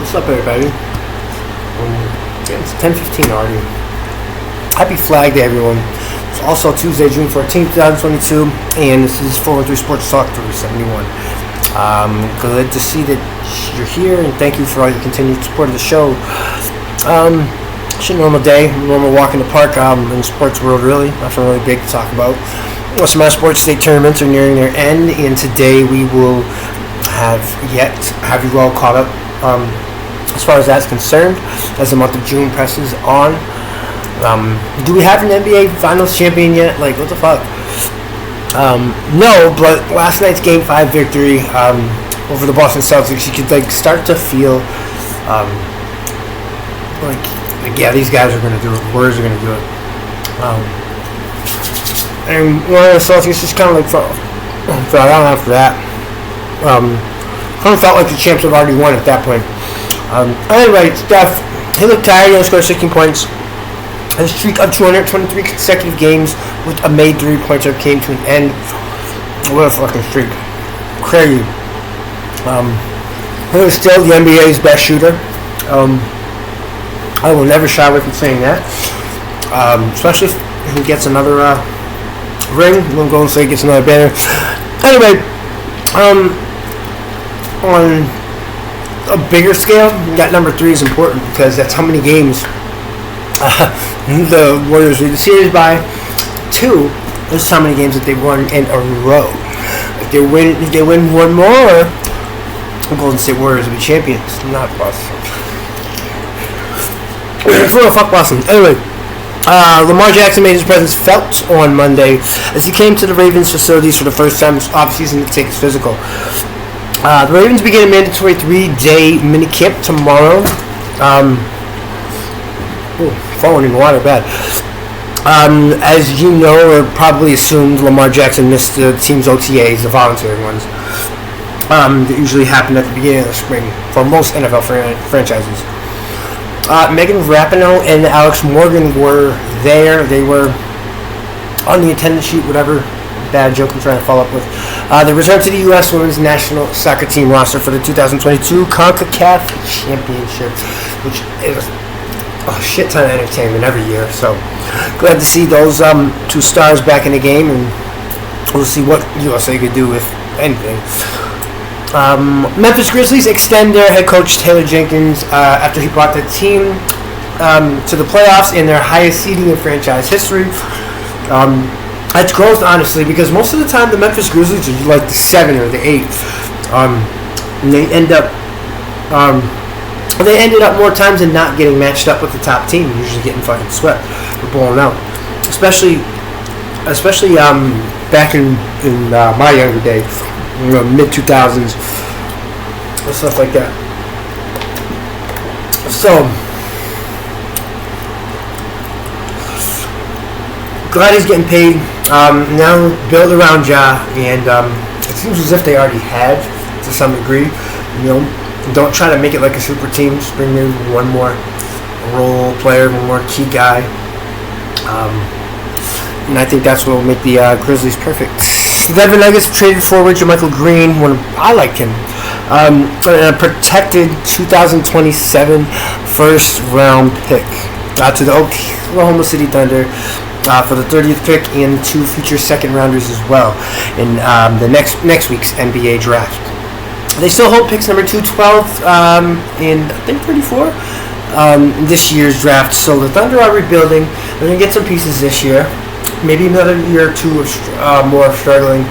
What's up, everybody? It's 10:15 already. Happy Flag Day, everyone. It's also Tuesday, June 14th, 2022, and this is 413 Sportstalk 371. Good to see that you're here, and thank you for all your continued support of the show. It's a normal day, normal walk in the park in the sports world, really. Nothing really big to talk about. Most of my sports state tournaments are nearing their end, and today we will have you all caught up as far as that's concerned, as the month of June presses on. Do we have an NBA Finals champion yet? Like, what the fuck? No, but last night's Game 5 victory over the Boston Celtics, you could start to feel yeah, these guys are going to do it. Warriors are going to do it. And one of the Celtics just kind of felt out after that. Kind of felt like the champs had already won at that point. Anyway, Steph, he looked tired. He only scored 16 points. His streak of 223 consecutive games with a made three-pointer came to an end. What a fucking streak. Crazy. He was still the NBA's best shooter. I will never shy away from saying that. Especially if he gets another ring. I'm going to say he gets another banner. Anyway, on a bigger scale, that number 3 is important because that's how many games the Warriors lead the series by. 2 is how many games that they've won in a row. If they win one more, the Golden State Warriors will be champions, not Boston. Fuck Boston. Anyway, Lamar Jackson made his presence felt on Monday as he came to the Ravens facilities for the first time this offseason to take his physical. The Ravens begin a mandatory 3-day minicamp tomorrow. Falling in the water, bad. As you know, or probably assumed, Lamar Jackson missed the team's OTAs, the voluntary ones. That usually happen at the beginning of the spring for most NFL franchises. Megan Rapinoe and Alex Morgan were there. They were on the attendance sheet, whatever bad joke I'm trying to follow up with. They returned to the U.S. Women's National Soccer Team roster for the 2022 CONCACAF Championship, which is a shit ton of entertainment every year. So glad to see those 2 stars back in the game, and we'll see what USA could do with anything. Memphis Grizzlies extend their head coach Taylor Jenkins after he brought the team to the playoffs in their highest seeding in franchise history. That's growth, honestly, because most of the time the Memphis Grizzlies are like the 7 or the 8, and they ended up more times than not getting matched up with the top team, usually getting fucking swept or blown out, especially back in my younger days. Mid 2000s, stuff like that. So glad he's getting paid. Now build around Ja, and it seems as if they already had to some degree. Don't try to make it like a super team. Just bring in one more role player, one more key guy, and I think that's what will make the Grizzlies perfect. The Denver Nuggets traded forward JaMychal Green, I liked him, a protected 2027 first-round pick to the Oklahoma City Thunder for the 30th pick and 2 future second-rounders as well in the next week's NBA draft. They still hold picks number 212 and I think 34 this year's draft. So the Thunder are rebuilding. They're going to get some pieces this year. Maybe another year or 2 of more struggling,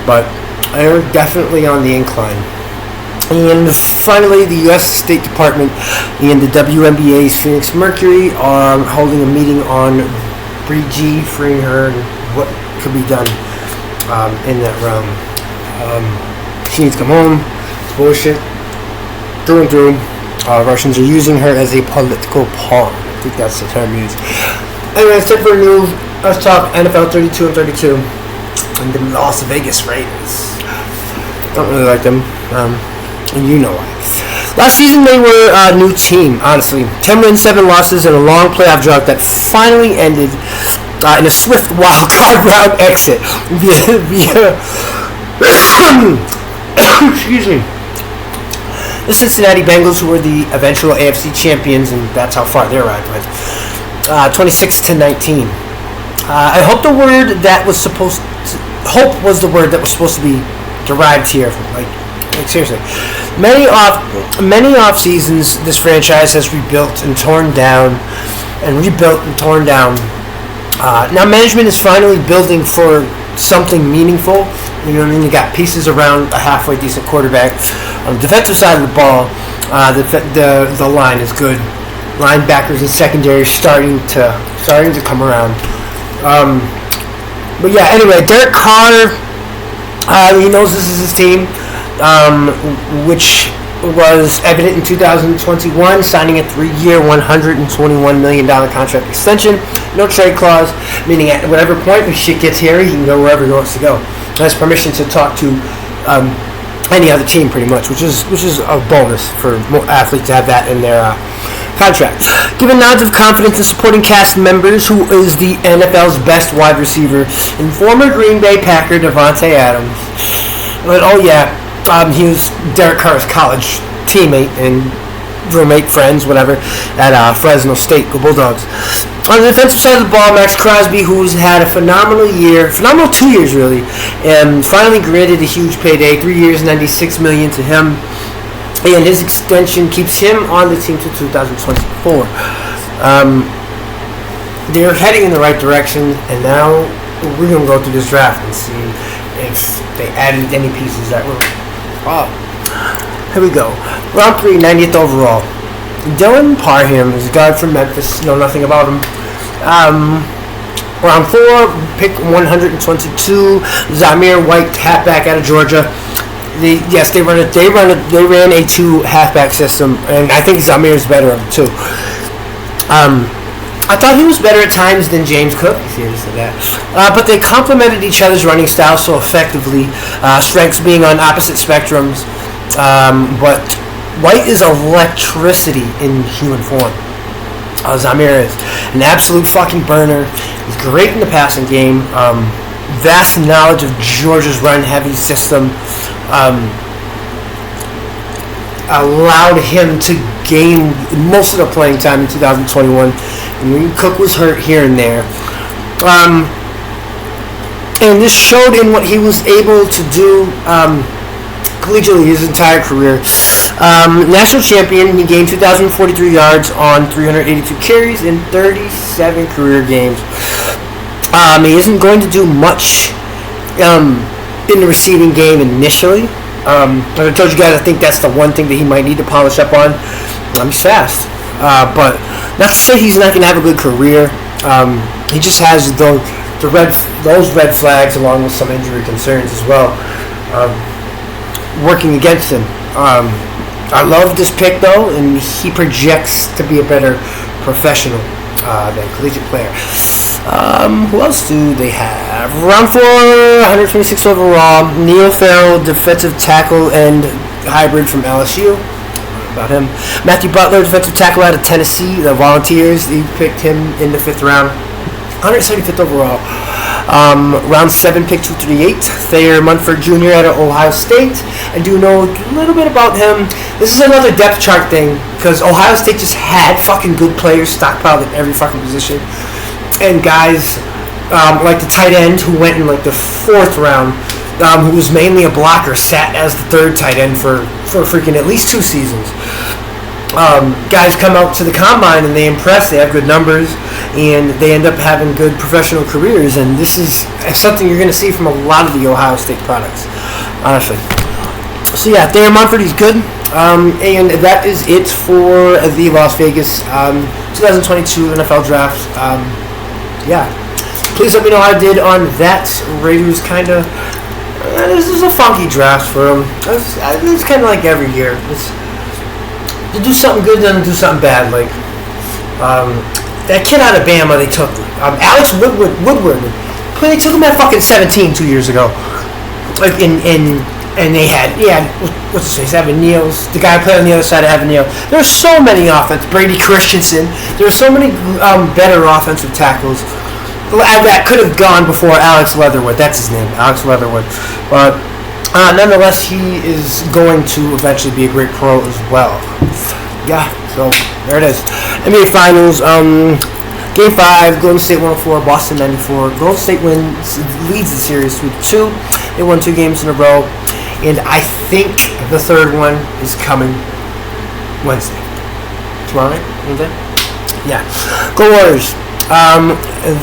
but they're definitely on the incline. And finally, the U.S. State Department and the WNBA's Phoenix Mercury are holding a meeting on Bree G, freeing her, and what could be done in that realm. She needs to come home. It's bullshit. Through and through. Russians are using her as a political pawn. I think that's the term used. Anyway, it's time for a new Let's talk NFL 32 and 32 and the Las Vegas Raiders. Don't really like them, and you know why. Last season they were a new team, honestly. 10 wins, 7 losses, and a long playoff drought that finally ended in a swift wild card round exit via excuse me, the Cincinnati Bengals, who were the eventual AFC champions, and that's how far they arrived with. 26-19. I hope the word that was supposed to, hope was the word that was supposed to be derived here. Like seriously, many off seasons this franchise has rebuilt and torn down, and rebuilt and torn down. Now management is finally building for something meaningful. You know what I mean? You got pieces around a halfway decent quarterback. On the defensive side of the ball, the line is good. Linebackers and secondary starting to come around. But yeah, anyway, Derek Carr, he knows this is his team, which was evident in 2021, signing a 3-year, $121 million contract extension. No trade clause, meaning at whatever point if shit gets hairy, he can go wherever he wants to go. Has permission to talk to any other team, pretty much, which is a bonus for more athletes to have that in their contract. Given nods of confidence in supporting cast members, who is the NFL's best wide receiver, and former Green Bay Packer Devontae Adams. But he was Derek Carr's college teammate and roommate, friends, whatever, at Fresno State, go Bulldogs. On the defensive side of the ball, Max Crosby, who's had a phenomenal 2 years really, and finally granted a huge payday, 3 years, $96 million to him. And his extension keeps him on the team to 2024. They're heading in the right direction, and now we're going to go through this draft and see if they added any pieces that were... Oh, here we go. Round 3, 90th overall. Dylan Parham is a guard from Memphis. Know nothing about him. Round 4, pick 122. Zamir White, halfback out of Georgia. They ran a 2 halfback system, and I think Zamir is better of the 2. I thought he was better at times than James Cook. But they complemented each other's running styles so effectively. Strengths being on opposite spectrums, but White is electricity in human form. Zamir is an absolute fucking burner. He's great in the passing game. Vast knowledge of Georgia's run-heavy system allowed him to gain most of the playing time in 2021. And Cook was hurt here and there. And this showed in what he was able to do collegiately his entire career. National champion, he gained 2,043 yards on 382 carries in 37 career games. He isn't going to do much in the receiving game initially. As I told you guys, I think that's the one thing that he might need to polish up on. He's fast. But not to say he's not going to have a good career. He just has those red flags along with some injury concerns as well working against him. I love this pick though, and he projects to be a better professional than collegiate player. Who else do they have? Round 4, 126 overall. Neil Farrell, defensive tackle and hybrid from LSU. About him. Matthew Butler, defensive tackle out of Tennessee, the Volunteers. He picked him in the 5th round. 175th overall. Round 7, pick 238. Thayer Munford Jr. out of Ohio State. I do know a little bit about him. This is another depth chart thing, because Ohio State just had fucking good players stockpiled at every fucking position. And guys like the tight end who went in like the 4th round, who was mainly a blocker, sat as the 3rd tight end for freaking at least 2 seasons. Guys come out to the combine and they impress. They have good numbers and they end up having good professional careers. And this is something you're going to see from a lot of the Ohio State products, honestly. So yeah, Thayer Munford, he's good. And that is it for the Las Vegas 2022 NFL Draft. Yeah, please let me know how I did on that. Raiders kind of... this is a funky draft for them. It's kind of like every year. To do something good, then do something bad. Like that kid out of Bama, they took Alex Woodward. They took him at fucking 17 2 years ago. Like and they had what's his face, Evan Neal's, the guy who played on the other side of Evan Neal. There's so many offense. Brady Christensen. There's so many better offensive tackles that could have gone before Alex Leatherwood. That's his name, Alex Leatherwood. But Nonetheless, he is going to eventually be a great pro as well. Yeah, so there it is. NBA Finals. Game 5, Golden State 104, Boston 94. Golden State leads the series 3-2. They won 2 games in a row, and I think the third one is coming Wednesday. Tomorrow night? Wednesday? Yeah. Go Warriors.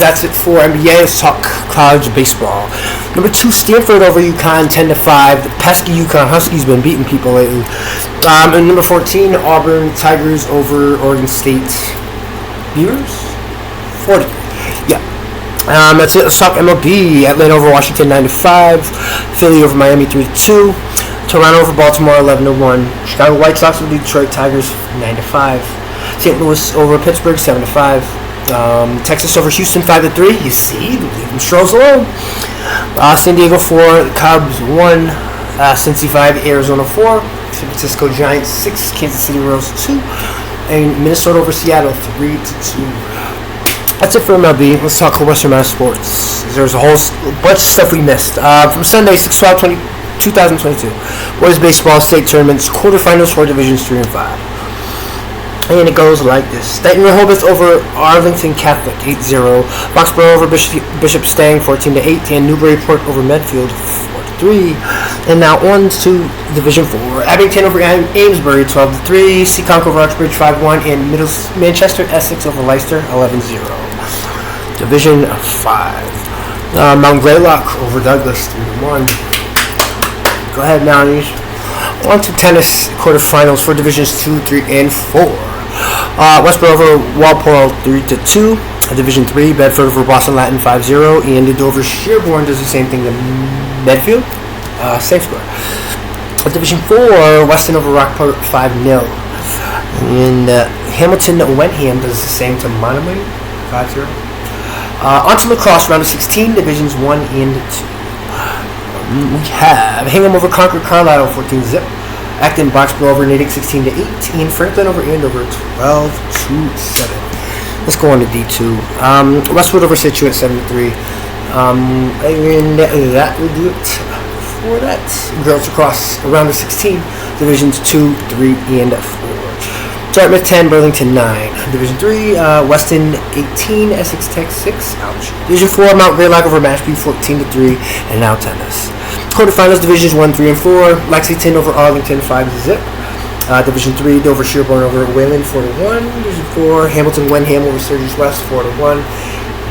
That's it for NBA. Let's talk college baseball. Number 2, Stanford over UConn, 10-5. The pesky UConn Huskies been beating people lately. And number 14, Auburn Tigers over Oregon State Beavers. 40. Yeah. That's it. Let's talk MLB. Atlanta over Washington 9-5. Philly over Miami 3-2. Toronto over Baltimore 11-1. Chicago White Sox over Detroit Tigers 9-5. St. Louis over Pittsburgh 7-5. Texas over Houston 5-3. You see, leave them Stros alone. San Diego 4. Cubs 1. Cincy 5. Arizona 4. San Francisco Giants 6. Kansas City Royals 2. And Minnesota over Seattle 3-2. That's it for MLB. Let's talk Western Mass sports. There's a whole bunch of stuff we missed. From Sunday, 6/12/2022, boys baseball state tournaments quarterfinals for divisions 3 and 5. And it goes like this: Dayton Rehoboth over Arlington Catholic 8-0. Foxborough over Bishop Stang 14-8, and Newburyport over Medfield 4-3. And now on to Division 4. Abington over Amesbury 12-3. Seekonk over Uxbridge 5-1, and Manchester Essex over Leicester 11-0. Division 5. Mount Greylock over Douglas 3-1. Go ahead, Mounties. On to tennis quarterfinals for divisions 2, 3, and 4. Westboro over Walpole 3-2. Division 3, Bedford over Boston Latin 5-0. And Dover Sherborne does the same thing to Medfield. Same score. Division 4, Weston over Rockport 5-0. And Hamilton Wenham does the same to Monomoy 5-0. On to lacrosse, round of 16, divisions 1 and 2. We have Hingham over Concord Carlisle 14-0. Acton Boxborough over Natick 16-8. And Franklin over Andover 12-7. Let's go on to D2. Westwood over Situate 7-3. And that will do it for that. Girls across round of 16, divisions 2, 3, and 4. Dartmouth 10, Burlington 9. Division 3, Weston 18, Essex Tech 6. Ouch. Division 4, Mount Greylock over Mashpee 14-3, and now tennis. Quarterfinals, divisions 1, 3, and 4. Lexington over Arlington 5-0. Division 3, Dover Sherborne over Wayland 4-1. Division 4, Hamilton Wenham over Sturgis West 4-1.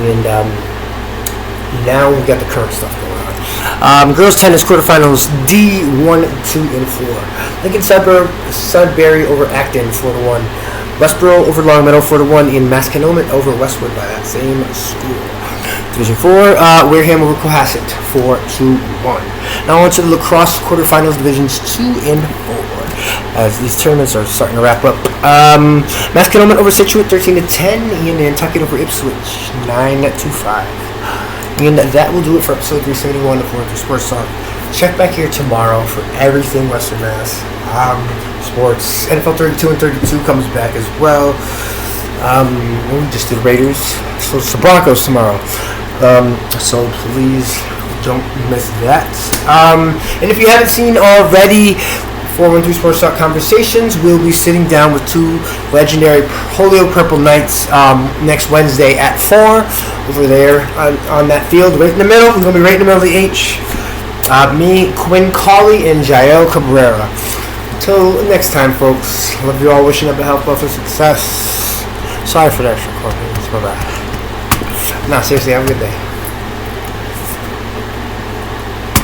And now we got the current stuff going on. Girls tennis quarterfinals D1, 2, and 4. Lincoln Sudbury over Acton 4-1. Westboro over Longmeadow 4-1, and Masconomet over Westwood by that same school. Division 4, Wareham over Cohasset 4-1. Now on to the lacrosse quarterfinals divisions 2 and 4. As these tournaments are starting to wrap up. Masconomet over Situate 13-10, and Nantucket over Ipswich 9-5. And that will do it for episode 371 of Sportstalk. Check back here tomorrow for everything Western Mass. Sports. NFL 32 and 32 comes back as well. We just did Raiders. So it's the Broncos tomorrow. So please don't miss that. And if you haven't seen already, 413 Sports Talk Conversations, we'll be sitting down with 2 legendary Polio Purple Knights next Wednesday at 4 over there on that field, right in the middle. We're going to be right in the middle of the H. Me, Quinn Cawley, and Jael Cabrera. Until next time, folks, love you all, wishing up a health, wealth, and success. Sorry for that, Courtney. It's my bad. No, seriously, have a good day.